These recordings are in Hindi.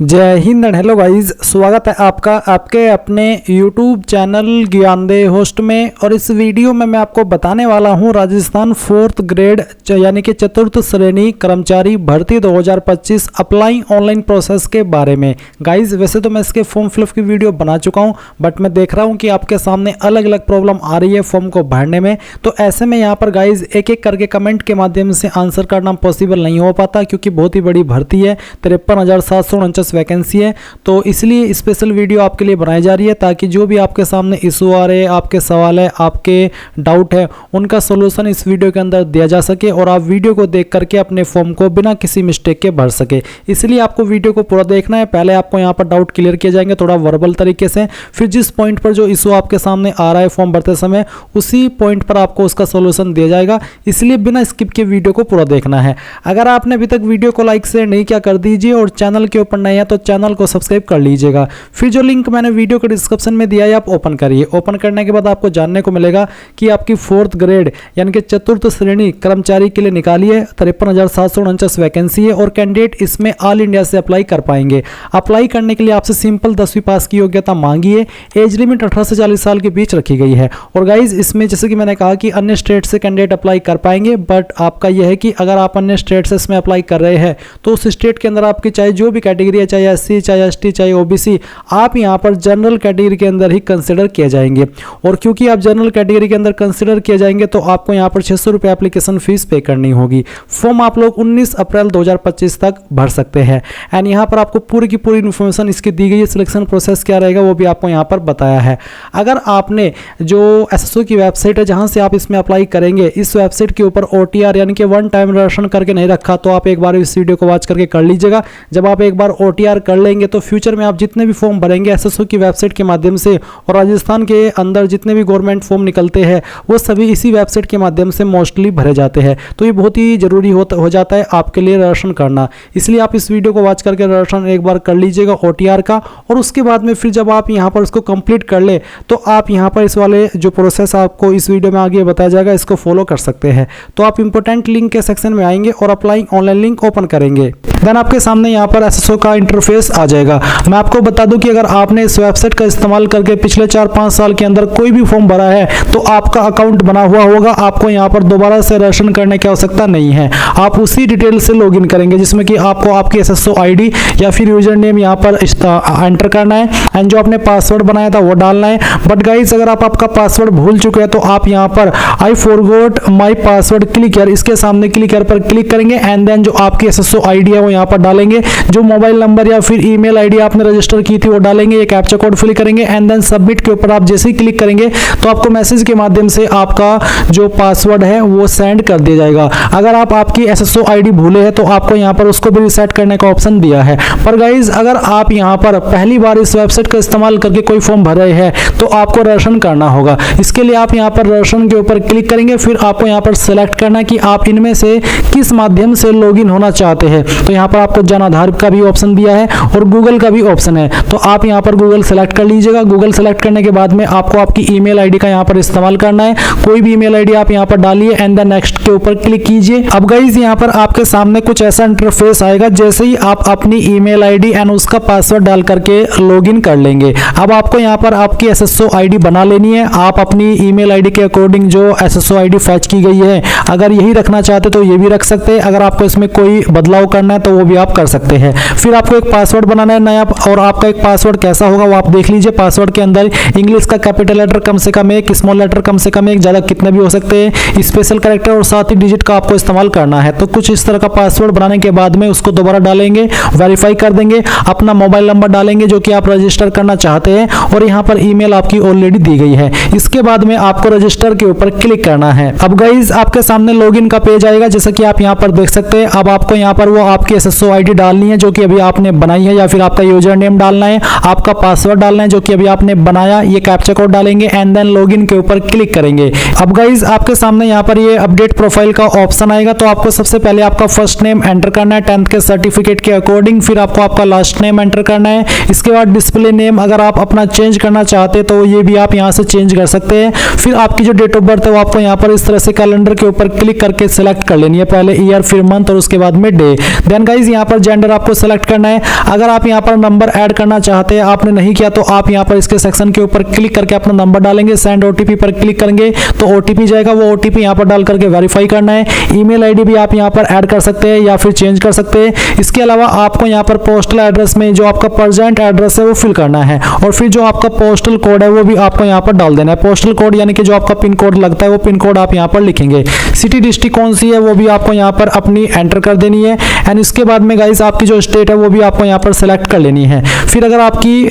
जय हिंद एंड हेलो गाइस, स्वागत है आपका आपके अपने YouTube चैनल ज्ञानदेह होस्ट में। और इस वीडियो में मैं आपको बताने वाला हूं राजस्थान 4th ग्रेड यानी कि चतुर्थ श्रेणी कर्मचारी भर्ती 2025 अप्लाई ऑनलाइन प्रोसेस के बारे में। गाइस वैसे तो मैं इसके फॉर्म फिलअप की वीडियो बना चुका हूं, बट मैं देख रहा हूं कि आपके सामने अलग अलग प्रॉब्लम आ रही है फॉर्म को भरने में। तो ऐसे में यहाँ पर गाइज एक एक करके कमेंट के माध्यम से आंसर करना पॉसिबल नहीं हो पाता, क्योंकि बहुत ही बड़ी भर्ती है, 53,749 वैकेंसी है। तो इसलिए स्पेशल वीडियो आपके लिए बनाई जा रही है, ताकि जो भी आपके सामने इशू आ रहे हैं, आपके सवाल है, आपके डाउट है, उनका सोल्यूशन इस वीडियो के अंदर दिया जा सके और आप वीडियो को देख करके अपने फॉर्म को बिना किसी मिस्टेक के भर सके। इसलिए आपको वीडियो को पूरा देखना है। पहले आपको यहाँ पर डाउट क्लियर किए जाएंगे थोड़ा वर्बल तरीके से, फिर जिस पॉइंट पर जो इशू आपके सामने आ रहा है फॉर्म भरते समय, उसी पॉइंट पर आपको उसका सोल्यूशन दिया जाएगा। इसलिए बिना स्किप के वीडियो को पूरा देखना है। अगर आपने अभी तक वीडियो को लाइक शेयर नहीं किया कर दीजिए, और चैनल के ऊपर नए हैं तो चैनल को सब्सक्राइब कर लीजिएगा। फिर जो लिंक मैंने वीडियो के डिस्क्रिप्शन में दिया है आप ओपन करिए। ओपन करने के बाद आपको जानने को मिलेगा कि आपकी 4th ग्रेड यानी कि चतुर्थ श्रेणी कर्मचारी के लिए निकाली है 53,749 वैकेंसी है, और कैंडिडेट इसमें ऑल इंडिया से अप्लाई कर पाएंगे। अप्लाई करने के लिए आपसे सिंपल 10वीं पास की योग्यता मांगी है। एज लिमिट 18 से 40 साल के बीच रखी गई है। और गाइज इसमें जैसे कि मैंने कहा कि अन्य स्टेट से कैंडिडेट अप्लाई कर पाएंगे, बट आपका यह है कि अगर आप अन्य स्टेट से इसमें अप्लाई कर रहे हैं तो उस स्टेट के अंदर आपकी चाहे जो भी कैटेगरी है, चाहे SC चाहे ST चाहे OBC, आप यहाँ पर जनरल कैटेगरी के अंदर ही कंसिडर किए जाएंगे। और क्योंकि आप जनरल कैटेगरी के अंदर कंसिडर किए जाएंगे तो आपको यहाँ पर 600 रुपये एप्लीकेशन फीस पे करनी होगी। फॉर्म आप लोग 19 अप्रैल 2025 तक भर सकते हैं। एंड यहाँ पर आपको पूरी की पूरी इन्फॉर्मेशन इसकी दी गई है। सिलेक्शन प्रोसेस क्या रहेगा वो भी आपको यहाँ पर बताया है। अगर आपने जो SSO की वेबसाइट है जहाँ से आप इसमें अप्लाई करेंगे, इस वेबसाइट के ऊपर OTR यानी कि वन टाइम रजिस्ट्रेशन करके नहीं रखा, तो आप एक बार इस वीडियो को वॉच करके कर लीजिएगा। जब आप एक बार OTR कर लेंगे तो फ्यूचर में आप जितने भी फॉर्म भरेंगे SSO की वेबसाइट के माध्यम से, और राजस्थान के अंदर जितने भी गवर्नमेंट फॉर्म निकलते हैं वो सभी इसी वेबसाइट के माध्यम से मोस्टली भरे जाते हैं। तो ये बहुत ही जरूरी हो जाता है आपके लिए रजिस्ट्रेशन करना। इसलिए आप इस वीडियो को वॉच करके रजिस्ट्रेशन एक बार कर लीजिएगा OTR का, और उसके बाद में फिर जब आप यहाँ पर उसको कंप्लीट कर ले तो आप यहाँ पर इस वाले जो प्रोसेस आपको इस वीडियो में आगे बताया जाएगा, इसको फॉलो कर सकते हैं। तो आप इंपॉर्टेंट लिंक के सेक्शन में आएंगे और अप्लाई ऑनलाइन लिंक ओपन करेंगे। देन आपके सामने यहाँ पर SSO का इंटरफेस आ जाएगा। मैं आपको बता दूं कि अगर आपने इस वेबसाइट का इस्तेमाल करके पिछले 4-5 साल के अंदर कोई भी फॉर्म भरा है तो आपका अकाउंट बना हुआ होगा। आपको यहाँ पर दोबारा से रजिस्ट्रेशन करने की आवश्यकता नहीं है। आप उसी डिटेल से लॉगिन करेंगे जिसमें कि आपको आपकी SSO ID या फिर यूजर नेम यहाँ पर एंटर करना है, एंड जो आपने पासवर्ड बनाया था वो डालना है। बट गाइस अगर आप आपका पासवर्ड भूल चुके हैं तो आप यहाँ पर I forgot my password click here, इसके सामने क्लिक हियर पर क्लिक करेंगे, एंड देन जो आपकी SSO ID है वो यहाँ पर डालेंगे। जो मोबाइल नंबर या फिर ईमेल ID आपने रजिस्टर की थी वो डालेंगे, एक कैप्चा कोड फिल करेंगे, एंड देन सबमिट के ऊपर आप जैसे ही क्लिक करेंगे तो आपको मैसेज के माध्यम से आपका जो पासवर्ड है वो सेंड कर दिया जाएगा। अगर आप आपकी SSO ID भूले हैं तो आपको यहाँ पर उसको भी रिसेट करने का ऑप्शन दिया है। पर गाइज अगर आप यहाँ पर पहली बार इस वेबसाइट का इस्तेमाल करके कोई फॉर्म भर रहे हैं तो आपको रजिस्ट्रेशन करना होगा। इसके लिए आप यहाँ पर रजिस्ट्रेशन के ऊपर क्लिक करेंगे, फिर आपको यहाँ पर सेलेक्ट करना कि आप इनमें से किस माध्यम से लॉगिन होना चाहते हैं। तो यहाँ पर आपको जन आधार का भी ऑप्शन दिया है और गूगल का भी ऑप्शन है। तो आप यहाँ पर गूगल सेलेक्ट कर लीजिएगा। गूगल सेलेक्ट करने के बाद में आपको आपकी ईमेल ID का यहाँ पर इस्तेमाल करना है। कोई भी ईमेल ID आप यहाँ पर डालिए, एंड देन नेक्स्ट के ऊपर क्लिक कीजिए। अब गाइज यहाँ पर आपके सामने कुछ ऐसा इंटरफेस आएगा। जैसे ही आप अपनी ईमेल ID एंड उसका पासवर्ड डाल करके लॉगिन कर लेंगे, अब आपको यहाँ पर आपकी SSO ID बना लेनी है। आप अपनी ईमेल ID के अकॉर्डिंग जो SSO ID फैच की गई है, अगर यही रखना चाहते तो ये भी रख सकते हैं। अगर आपको इसमें कोई बदलाव करना है तो वो भी आप कर सकते हैं। फिर आपको एक पासवर्ड बनाना है नया, और आपका एक पासवर्ड कैसा होगा वो आप देख लीजिए। पासवर्ड के अंदर इंग्लिश का कैपिटल लेटर कम से कम एक, स्मॉल लेटर कम से कम एक, ज़्यादा कितने भी हो सकते हैं, स्पेशल कैरेक्टर और साथ ही डिजिट का आपको इस्तेमाल करना है। तो कुछ इस तरह का पासवर्ड बनाने के बाद में उसको दोबारा डालेंगे, वेरीफाई कर देंगे, अपना मोबाइल नंबर डालेंगे जो कि आप रजिस्टर करना चाहते हैं, और यहाँ पर ईमेल आपकी ऑलरेडी दी गई है। इसके बाद में आपको रजिस्टर के ऊपर क्लिक करना है। अब गाइज आपके सामने लॉगिन का पेज आएगा, जैसा कि आप यहाँ पर देख सकते हैं। अब आपको यहाँ पर वो आपकी SSO ID डालनी है जो कि अभी आपने बनाई है, या फिर आपका यूजर नेम डालना है, आपका पासवर्ड डालना है जो कि अभी आपने बनाया, ये कैप्चा कोड डालेंगे, एंड देन लॉगिन के ऊपर क्लिक करेंगे। अब गाइज आपके सामने यहाँ पर ये अपडेट प्रोफाइल का ऑप्शन आएगा। तो आपको सबसे पहले आपका फर्स्ट नेम एंटर करना है 10th के सर्टिफिकेट के अकॉर्डिंग, फिर आपको आपका लास्ट नेम एंटर करना है। इसके बाद डिस्प्ले नेम अगर आप अपना चेंज करना चाहते हैं तो ये भी आप यहाँ से चेंज कर सकते हैं। फिर आपकी जो डेट ऑफ बर्थ है वो आपको यहाँ पर इस तरह से कैलेंडर के ऊपर क्लिक करके सिलेक्ट कर लेनी है, पहले ईयर फिर मंथ और उसके बाद में डे। देन गाइज यहाँ पर जेंडर आपको सेलेक्ट करना है। अगर आप यहाँ पर नंबर ऐड करना चाहते हैं, आपने नहीं किया, तो आप यहाँ पर इसके सेक्शन के ऊपर क्लिक करके अपना नंबर डालेंगे, सेंड ओटीपी पर क्लिक करेंगे तो ओटीपी जाएगा, वो ओटीपी यहाँ पर डाल करके वेरीफाई करना है। ईमेल आईडी भी आप यहाँ पर ऐड कर सकते हैं या फिर चेंज कर सकते हैं। इसके अलावा आपको यहाँ पर पोस्टल एड्रेस में जो आपका प्रेजेंट एड्रेस है वो फिल करना है, और फिर जो आपका पोस्टल कोड है वो भी आपको यहाँ पर डाल देना है। पोस्टल कोड यानी कि जो आपका पिन कोड लगता है वो पिन कोड आप यहाँ पर लिखेंगे। सिटी डिस्ट्रिक्ट कौन सी है वो भी आपको यहाँ पर अपनी एंटर कर देनी है। एंड इसके बाद में गाइस आपकी जो स्टेट है वो भी आपको यहाँ पर सेलेक्ट कर लेनी है। फिर अगर आपकी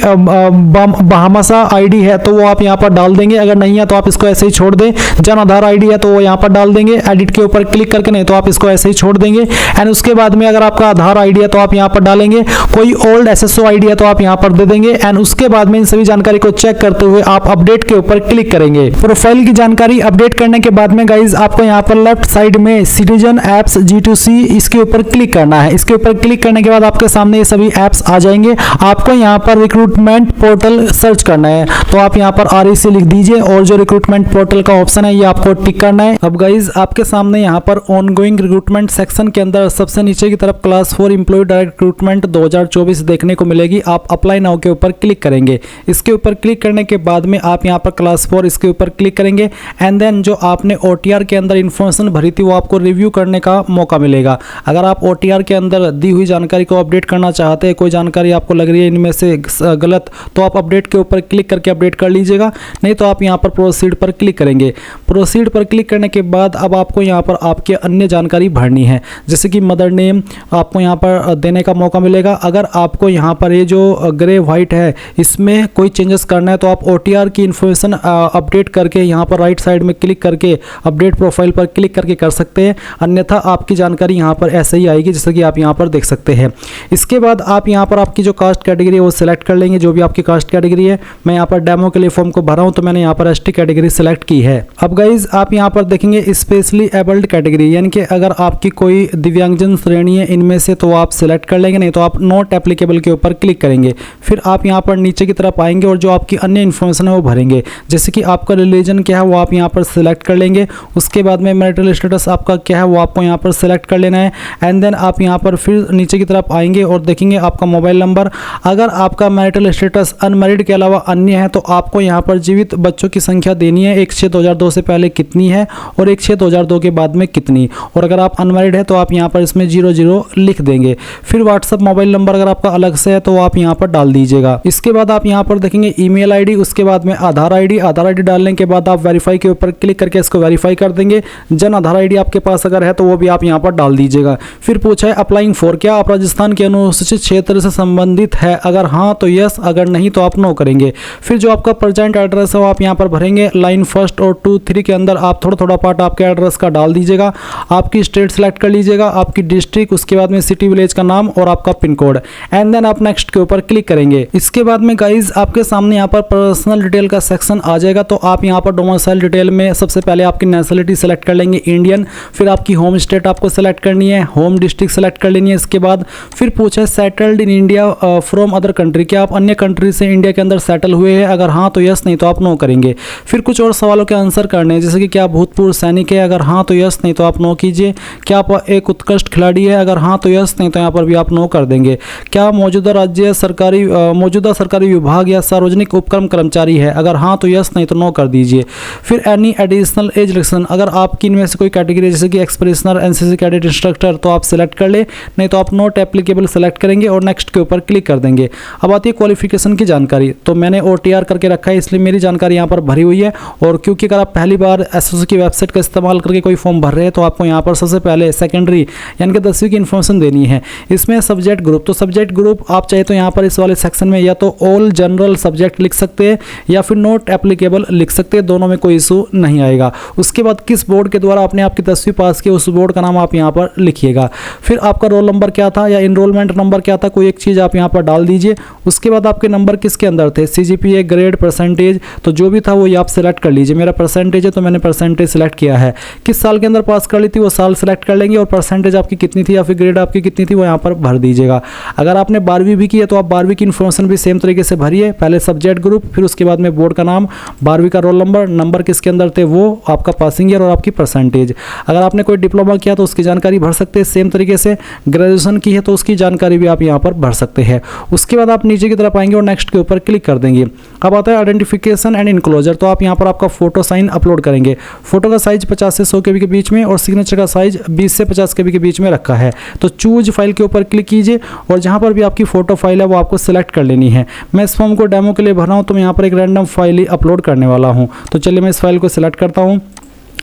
बहामासा आईडी है तो वो आप यहाँ पर डाल देंगे, अगर नहीं है तो आप इसको ऐसे ही छोड़ दें। जन आधार आईडी है तो वो यहाँ पर डाल देंगे, एडिट के ऊपर क्लिक करके, नहीं तो आप इसको ऐसे ही छोड़ देंगे। एंड उसके बाद में अगर आपका आधार आईडी है तो आप यहाँ पर डालेंगे, कोई ओल्ड एसएसओ आईडी है तो आप यहाँ पर दे देंगे। एंड उसके बाद में इन सभी जानकारी को चेक करते हुए आप अपडेट के ऊपर क्लिक करेंगे। प्रोफाइल की जानकारी अपडेट करने के बाद में गाइज आपको यहाँ पर लेफ्ट साइड में सिटीजन एप्स G2C इसके ऊपर क्लिक करना है। इसके ऊपर क्लिक करने के बाद आपके सामने ये सभी एप्स आ जाएंगे। आपको यहाँ पर रिक्रूटमेंट पोर्टल सर्च करना है, तो आप यहाँ पर REC लिख दीजिए और जो रिक्रूटमेंट पोर्टल का ऑप्शन है ये आपको टिक करना है। अब गाइज आपके सामने यहाँ पर ऑनगोइंग रिक्रूटमेंट सेक्शन के अंदर सबसे नीचे की तरफ क्लास 4 एम्प्लॉय डायरेक्ट रिक्रूटमेंट 2024 देखने को मिलेगी। आप अप्लाई नाउ के ऊपर क्लिक करेंगे। इसके ऊपर क्लिक करने के बाद में आप यहाँ पर क्लास 4 इसके ऊपर क्लिक करेंगे। एंड देन जो आपने OTR के अंदर इन्फॉर्मेशन भरी थी वो आपको रिव्यू करने का मौका मिलेगा। अगर आप OTR के अंदर दी हुई जानकारी को अपडेट करना चाहते हैं, कोई जानकारी आपको लग रही है इनमें से गलत, तो आप अपडेट के ऊपर क्लिक करके अपडेट कर लीजिएगा, नहीं तो आप यहाँ पर प्रोसीड पर क्लिक करेंगे। प्रोसीड पर क्लिक करने के बाद अब आपको यहाँ पर आपके अन्य जानकारी भरनी है, जैसे कि मदर नेम आपको यहाँ पर देने का मौका मिलेगा। अगर आपको यहाँ पर ये जो ग्रे वाइट है इसमें कोई चेंजेस करना है तो आप OTR की इन्फॉर्मेशन अपडेट करके यहाँ पर राइट साइड में क्लिक करके अपडेट प्रोफाइल पर क्लिक करके कर सकते हैं, अन्यथा आपकी जानकारी यहाँ पर ऐसे ही आएगी जैसे कि आप यहाँ पर देख सकते हैं। इसके बाद आप यहाँ पर आपकी जो कास्ट कैटेगरी है वो सिलेक्ट कर लेंगे, जो भी आपकी कास्ट कैटेगरी है। मैं यहाँ पर डेमो के लिए फॉर्म को भरा हूँ तो मैंने यहाँ पर ST कैटेगरी सिलेक्ट की है। अब गाइज आप यहाँ पर देखेंगे स्पेशली एबल्ड कैटेगरी, यानी कि अगर आपकी कोई दिव्यांगजन श्रेणी है इनमें से तो आप सिलेक्ट कर लेंगे, नहीं तो आप नॉट एप्लीकेबल के ऊपर क्लिक करेंगे। फिर आप यहाँ पर नीचे की तरफ आएंगे और जो आपकी अन्य इन्फॉर्मेशन है वो भरेंगे, जैसे कि आपका रिलीजन क्या है वो आप यहाँ पर सिलेक्ट कर लेंगे। उसके बाद में मैरिटल स्टेटस आपका क्या है वो आपको यहाँ पर सिलेक्ट कर लेना है। एंड देन आप यहाँ पर फिर नीचे की तरफ आएंगे और देखेंगे आपका मोबाइल नंबर। अगर आपका मैरिटल स्टेटस अनमैरिड के अलावा अन्य है तो आपको यहाँ पर जीवित बच्चों की संख्या देनी है, 1/6/2002 से पहले कितनी है और 1/6/2002 के बाद में कितनी। और अगर आप अनमैरिड है तो आप यहाँ पर इसमें 00 लिख देंगे। फिर व्हाट्सअप मोबाइल नंबर अगर आपका अलग से है तो आप यहाँ पर डाल दीजिएगा। इसके बाद आप यहाँ पर देखेंगे ईमेल आईडी, उसके बाद में आधार आईडी डालने के बाद आप वेरीफाई के ऊपर क्लिक करके इसको वेरीफाई कर देंगे। जन आधार आईडी आपके पास अगर है तो वो भी आप यहाँ पर डाल दीजिएगा। फिर पूछा है अप्लाइंग फॉर, क्या आप राजस्थान के अनुसूचित क्षेत्र से संबंधित है, अगर हाँ तो यस, अगर नहीं तो आप नो करेंगे। फिर जो आपका प्रेजेंट एड्रेस है वो आप यहाँ पर भरेंगे। लाइन 1 और 2, 3 के अंदर आप थोड़ा पार्ट आपके एड्रेस का डाल दीजिएगा। आपकी स्टेट सेलेक्ट कर लीजिएगा, आपकी डिस्ट्रिक्ट, उसके बाद में सिटी विलेज का नाम और आपका पिन कोड। एंड देन आप नेक्स्ट के ऊपर क्लिक करेंगे। इसके बाद में गाइज आपके सामने यहाँ पर पर्सनल डिटेल का सेक्शन आ जाएगा, तो आप यहाँ पर डोमिसाइल डिटेल में सबसे पहले आपकी नेशनलिटी सेलेक्ट कर लेंगे इंडियन। फिर आपकी होम स्टेट आपको सेलेक्ट करनी है, होम डिस्ट्रिक्ट सेलेक्ट कर लेनी है। इसके बाद फिर पूछा है settled in India from other country, क्या आप अन्य कंट्री से इंडिया के अंदर सेटल हुए हैं, अगर हाँ तो यस, नहीं तो आप नो करेंगे। फिर कुछ और सवालों के आंसर करने हैं, जैसे कि क्या भूतपूर्व सैनिक है, अगर हाँ तो यस, नहीं तो आप नो कीजिए। क्या आप एक उत्कृष्ट खिलाड़ी है, अगर हाँ तो यस, नहीं तो यहाँ पर भी आप नो कर देंगे। क्या मौजूदा सरकारी विभाग या सार्वजनिक उपक्रम कर्मचारी है, अगर हाँ तो यस, नहीं तो नो कर दीजिए। फिर एनी एडिशनल एज रिस्ट्रिक्शन, अगर आपकी इनमें से कोई कैटेगरी जैसे कि एक्सप्रेशनर, एनसीसी कैडेट इंस्ट्रक्टर, तो आप सिलेक्ट कर ले, नहीं तो आप नॉट एप्लीकेबल सेलेक्ट करेंगे और नेक्स्ट के ऊपर क्लिक कर देंगे। अब आती है क्वालिफिकेशन की जानकारी, तो मैंने OTR करके रखा है इसलिए मेरी जानकारी यहाँ पर भरी हुई है। और क्योंकि अगर आप पहली बार एसएससी की वेबसाइट का इस्तेमाल करके कोई फॉर्म भर रहे हैं तो आपको यहाँ पर सबसे पहले सेकेंडरी यानी कि 10वीं की इन्फॉर्मेशन देनी है। इसमें सब्जेक्ट ग्रुप, तो सब्जेक्ट ग्रुप आप चाहे तो यहाँ पर इस वाले सेक्शन में या तो ऑल जनरल सब्जेक्ट लिख सकते हैं या फिर नॉट एप्लीकेबल लिख सकते हैं, दोनों में कोई इशू नहीं आएगा। उसके बाद किस बोर्ड के द्वारा आपने आपकी 10वीं पास की उस बोर्ड का नाम आप यहाँ पर लिखिएगा। फिर आपका रोल नंबर क्या था या इनरोलमेंट नंबर क्या था, कोई एक चीज़ आप यहाँ पर डाल दीजिए। उसके बाद आपके नंबर किसके अंदर थे, CGPA, ग्रेड, परसेंटेज, तो जो भी था वो आप सिलेक्ट कर लीजिए। मेरा परसेंटेज है तो मैंने परसेंटेज सिलेक्ट किया है। किस साल के अंदर पास कर ली थी वो साल सिलेक्ट कर लेंगे और परसेंटेज आपकी कितनी थी या फिर ग्रेड आपकी कितनी थी वो यहाँ पर भर दीजिएगा। अगर आपने 12वीं भी की है तो आप 12वीं की इन्फॉर्मेशन भी सेम तरीके से भरिए, पहले सब्जेक्ट ग्रुप, फिर उसके बाद में बोर्ड का नाम, 12वीं का रोल नंबर किसके अंदर थे वो, आपका पासिंग ईयर और आपकी परसेंटेज। अगर आपने कोई डिप्लोमा किया तो उसकी जानकारी भर सकते हैं सेम तरीके से। ग्रेजुएशन की है तो उसकी जानकारी जानकारी भी आप यहाँ पर भर सकते हैं। उसके बाद आप नीचे की तरफ आएंगे और नेक्स्ट के ऊपर क्लिक कर देंगे। अब आता है आइडेंटिफिकेशन एंड इनक्लोजर। तो आप यहाँ पर आपका फोटो साइन अपलोड करेंगे। फोटो का साइज 50 से 100 KB के बीच में और सिग्नेचर का साइज 20 से 50 KB के बीच में रखा है। तो चूज फाइल के ऊपर क्लिक कीजिए और जहाँ पर भी आपकी फोटो फाइल है वो आपको सिलेक्ट कर लेनी है। मैं इस फॉर्म को डेमो के लिए भर रहा हूँ, तो मैं यहाँ पर एक रैंडम फाइल ही अपलोड करने वाला हूँ। तो चलिए मैं इस फाइल को सिलेक्ट करता हूँ,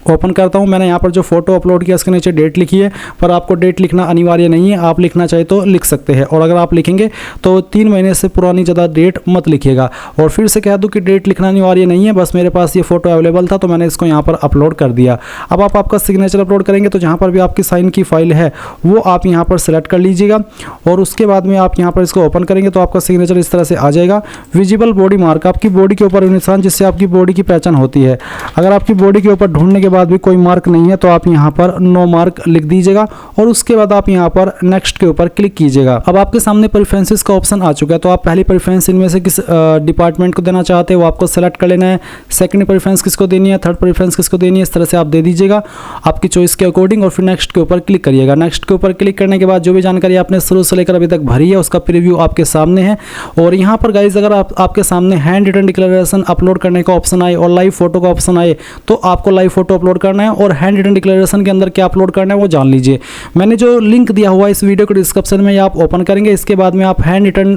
ओपन करता हूँ। मैंने यहाँ पर जो फोटो अपलोड किया इसके नीचे डेट लिखी है, पर आपको डेट लिखना अनिवार्य नहीं है, आप लिखना चाहे तो लिख सकते हैं। और अगर आप लिखेंगे तो 3 महीने से पुरानी ज़्यादा डेट मत लिखिएगा। और फिर से कह दूँ कि डेट लिखना अनिवार्य नहीं है, बस मेरे पास ये फोटो अवेलेबल था तो मैंने इसको यहाँ पर अपलोड कर दिया। अब आप आपका सिग्नेचर अपलोड करेंगे तो जहाँ पर भी आपकी साइन की फाइल है वो आप यहाँ पर सेलेक्ट कर लीजिएगा और उसके बाद में आप यहाँ पर इसको ओपन करेंगे तो आपका सिग्नेचर इस तरह से आ जाएगा। विजिबल बॉडी मार्क, आपकी बॉडी के ऊपर निशान जिससे आपकी बॉडी की पहचान होती है। अगर आपकी बॉडी के ऊपर ढूंढने के बाद भी कोई मार्क नहीं है तो आप यहाँ पर नो मार्क लिख दीजिएगा और उसके बाद आप यहाँ पर नेक्स्ट के ऊपर क्लिक कीजिएगा। अब आपके सामने प्रेफरेंसेस का ऑप्शन आ चुका है, तो आप पहली प्रेफरेंस इनमें से किस डिपार्टमेंट को देना चाहते हैं वो आपको सेलेक्ट कर लेना है। सेकंड प्रेफरेंस किसको देनी है, थर्ड प्रेफरेंस किसको देनी है, इस तरह से आप दे दीजिएगा आपकी चॉइस के अकॉर्डिंग और फिर नेक्स्ट के ऊपर क्लिक करिएगा। नेक्स्ट के ऊपर क्लिक करने के बाद जो भी जानकारी आपने शुरू से लेकर अभी तक भरी है उसका प्रीव्यू आपके सामने है। और यहाँ पर गाइज अगर आपके सामने हैंड रिटन डिक्लेरेशन अपलोड करने का ऑप्शन आए और लाइव फोटो का ऑप्शन आए तो आपको लाइव फोटो अपलोड करना है और हैंड रिटन डिक्लेरेशन के अंदर क्या अपलोड करना है वो जान लीजिए। मैंने जो लिंक दिया हुआ है इस वीडियो के डिस्क्रिप्शन में आप ओपन करेंगे, इसके बाद में आप हैंड रिटन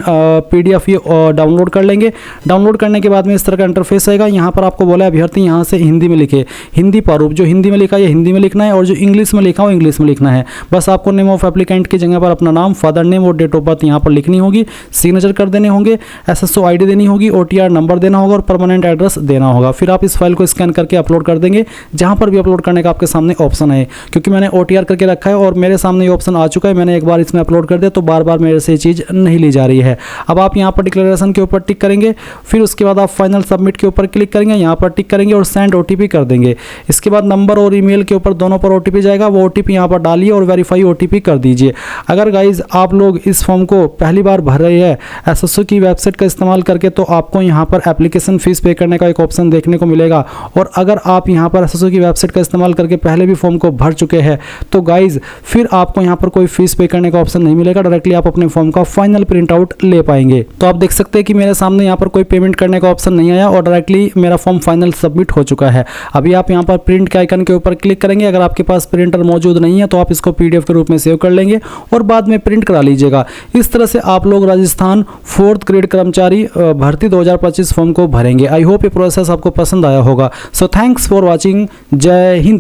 PDF ये डाउनलोड कर लेंगे। डाउनलोड करने के बाद में इस तरह का इंटरफेस आएगा। यहाँ पर आपको बोला है अभ्यर्थी यहाँ से हिंदी में लिखे, हिंदी प्रारूप जो हिंदी में लिखा है हिंदी में लिखना है और जो इंग्लिश में लिखा हो इंग्लिश में लिखना है। बस आपको नेम ऑफ एप्लीकेंट की जगह पर अपना नाम, फादर नेम और डेट ऑफ बर्थ यहाँ पर लिखनी होगी, सिग्नेचर कर देने होंगे, SSO ID देनी होगी, OTR नंबर देना होगा और परमानेंट एड्रेस देना होगा। फिर आप इस फाइल को स्कैन करके अपलोड कर देंगे जहाँ पर भी अपलोड करने का आपके सामने ऑप्शन है। क्योंकि मैंने OTR करके रखा है और मेरे सामने ये ऑप्शन आ चुका है, मैंने एक बार इसमें अपलोड कर दिया तो बार बार मेरे से ये चीज़ नहीं ली जा रही है। अब आप यहाँ पर डिक्लेरेशन के ऊपर टिक करेंगे, फिर उसके बाद आप फाइनल सबमिट के ऊपर क्लिक करेंगे, यहाँ पर टिक करेंगे और सेंड OTP कर देंगे। इसके बाद नंबर और ईमेल के ऊपर दोनों पर OTP जाएगा, वो OTP यहाँ पर डालिए और वेरीफाई OTP कर दीजिए। अगर गाइज आप लोग इस फॉर्म को पहली बार भर रहे हैं SSO की वेबसाइट का इस्तेमाल करके तो आपको यहाँ पर एप्लीकेशन फीस पे करने का एक ऑप्शन देखने को मिलेगा। और अगर आप यहाँ पर SSO की वेबसाइट का इस्तेमाल करके पहले भी फॉर्म को भर चुके हैं तो गाइज फिर आपको यहाँ पर कोई फीस पे करने का ऑप्शन नहीं मिलेगा, डायरेक्टली आप अपने फॉर्म का फाइनल प्रिंट आउट ले पाएंगे। तो आप देख सकते हैं कि मेरे सामने यहाँ पर कोई पेमेंट करने का ऑप्शन नहीं आया और डायरेक्टली मेरा फॉर्म फाइनल सबमिट हो चुका है। अभी आप यहाँ पर प्रिंट के आइकन के ऊपर क्लिक करेंगे। अगर आपके पास प्रिंटर मौजूद नहीं है तो आप इसको PDF के रूप में सेव कर लेंगे और बाद में प्रिंट करा लीजिएगा। इस तरह से आप लोग राजस्थान 4th ग्रेड कर्मचारी भर्ती 2025 फॉर्म को भरेंगे। आई होप ये प्रोसेस आपको पसंद आया होगा। So thanks for watching. जय हिंद।